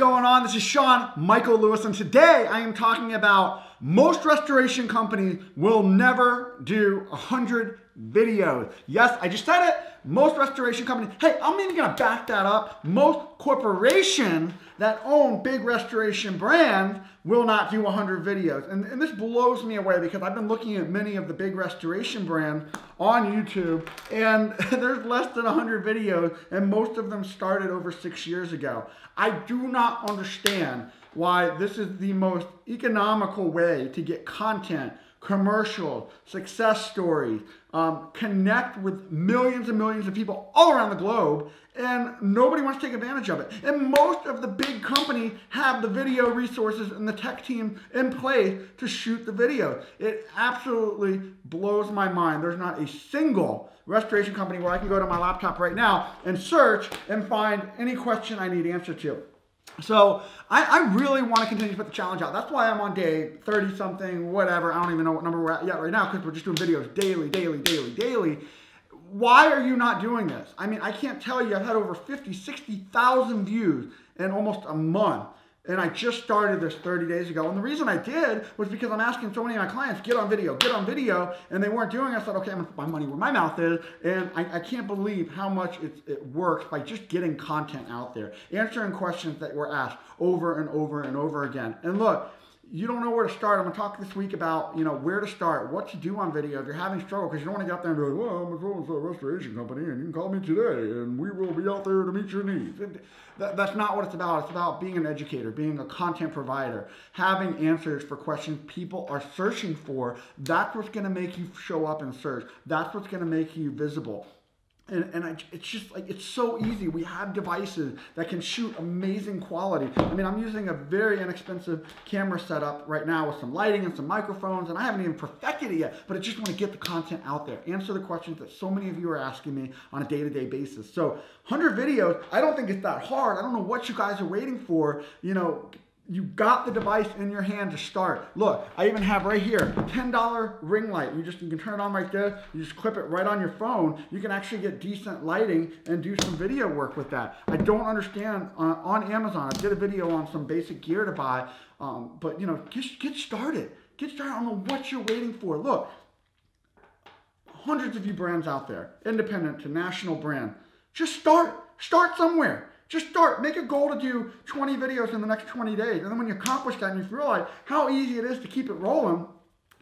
going on? This is Sean Michael Lewis, and today I am talking about most restoration companies will never do 100 videos. Yes, I just said it. Most restoration companies, hey, I'm even gonna back that up. Most corporations that own big restoration brands will not do 100 videos. And this blows me away because I've been looking at many of the big restoration brands on YouTube, and there's less than 100 videos, and most of them started over 6 years ago. I do not understand why this is the most economical way to get content, commercials, success stories, connect with millions and millions of people all around the globe, and nobody wants to take advantage of it. And most of the big companies have the video resources and the tech team in place to shoot the video. It absolutely blows my mind. There's not a single restoration company where I can go to my laptop right now and search and find any question I need answer to. So I really want to continue to put the challenge out. That's why I'm on day 30 something, whatever. I don't even know what number we're at yet right now because we're just doing videos daily. Why are you not doing this? I mean, I can't tell you. I've had over 50, 60,000 views in almost a month. And I just started this 30 days ago. And the reason I did was because I'm asking so many of my clients, get on video, and they weren't doing it. I said, okay, I'm gonna put my money where my mouth is. And I can't believe how much it works by just getting content out there, answering questions that were asked over and over again. And look, you don't know where to start. I'm gonna talk this week about, where to start, what to do on video if you're having struggle, because you don't want to get out there and be like, well, I'm a so-and-so restoration company, and you can call me today, and we will be out there to meet your needs. That's not what it's about. It's about being an educator, being a content provider, having answers for questions people are searching for. That's what's gonna make you show up and search. That's what's gonna make you visible. It's just like, it's so easy. We have devices that can shoot amazing quality. I mean, I'm using a very inexpensive camera setup right now with some lighting and some microphones, and I haven't even perfected it yet, but I just want to get the content out there, answer the questions that so many of you are asking me on a day-to-day basis. So 100 videos, I don't think it's that hard. I don't know what you guys are waiting for. You got the device in your hand to start. Look, I even have right here, $10 ring light. You can turn it on right there. You just clip it right on your phone. You can actually get decent lighting and do some video work with that. I don't understand on Amazon. I did a video on some basic gear to buy, but get started. Get started. I don't know what you're waiting for. Look, hundreds of you brands out there, independent to national brand. Just start. Start somewhere. Just start. Make a goal to do 20 videos in the next 20 days. And then when you accomplish that and you realize how easy it is to keep it rolling,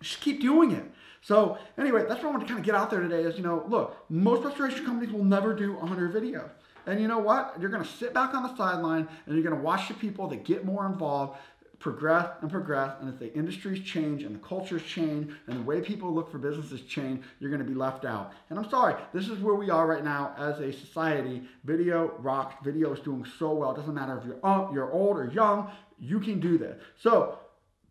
just keep doing it. So anyway, that's what I want to kind of get out there today is, look, most restoration companies will never do 100 videos. And you know what? You're going to sit back on the sideline and you're going to watch the people that get more involved progress. And if the industries change and the cultures change and the way people look for businesses change, you're going to be left out. And I'm sorry, this is where we are right now as a society. Video rocks. Video is doing so well. It doesn't matter if you're old or young, you can do this. So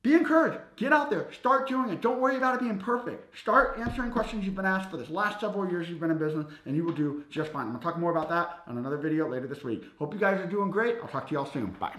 be encouraged. Get out there. Start doing it. Don't worry about it being perfect. Start answering questions you've been asked for this last several years you've been in business, and you will do just fine. I'm going to talk more about that on another video later this week. Hope you guys are doing great. I'll talk to y'all soon. Bye.